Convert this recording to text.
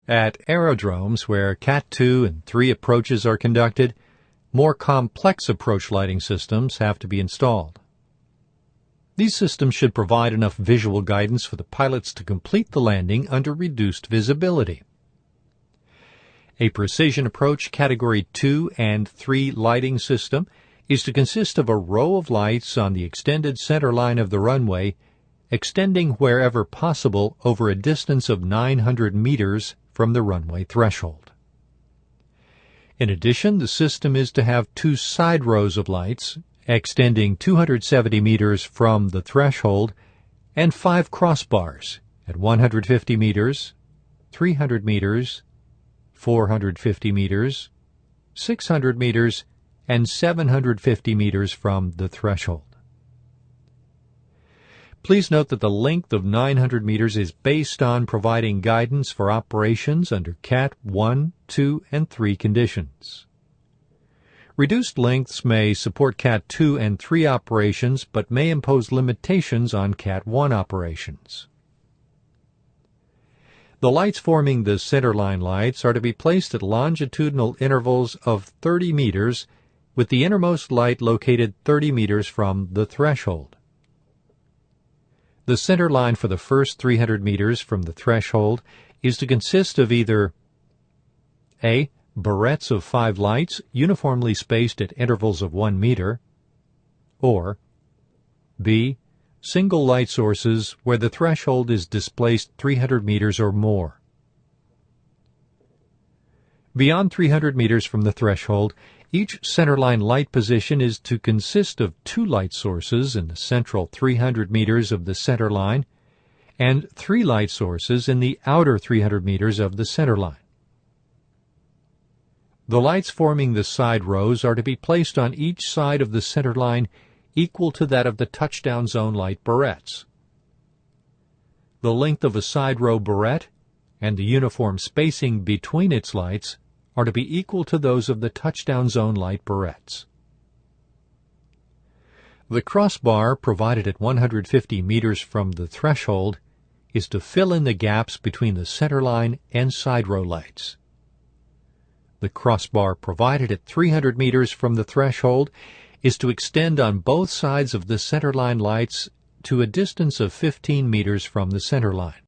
At aerodromes where Cat 2 and 3 approaches are conducted, more complex approach lighting systems have to be installed. These systems should provide enough visual guidance for the pilots to complete the landing under reduced visibility. A precision approach Category 2 and 3 lighting system is to consist of a row of lights on the extended center line of the runway, extending wherever possible over a distance of 900 meters from the runway threshold. In addition, the system is to have 2 side rows of lights, extending 270 meters from the threshold, and 5 crossbars at 150 meters, 300 meters, 450 meters, 600 meters, and 750 meters from the threshold. Please note that the length of 900 meters is based on providing guidance for operations under Cat 1, 2, and 3 conditions. Reduced lengths may support Cat 2 and 3 operations, but may impose limitations on Cat 1 operations. The lights forming the centerline lights are to be placed at longitudinal intervals of 30 meters, with the innermost light located 30 meters from the threshold. The center line for the first 300 meters from the threshold is to consist of either A. barrettes of 5 lights uniformly spaced at intervals of 1 meter, or B. single light sources where the threshold is displaced 300 meters or more. Beyond 300 meters from the threshold, each centerline light position is to consist of 2 light sources in the central 300 meters of the center line and 3 light sources in the outer 300 meters of the center line. The lights forming the side rows are to be placed on each side of the center line equal to that of the touchdown zone light barrettes. The length of a side row barrette and the uniform spacing between its lights are to be equal to those of the touchdown zone light barrettes. The crossbar provided at 150 meters from the threshold is to fill in the gaps between the center line and side row lights. The crossbar provided at 300 meters from the threshold is to extend on both sides of the centerline lights to a distance of 15 meters from the center line.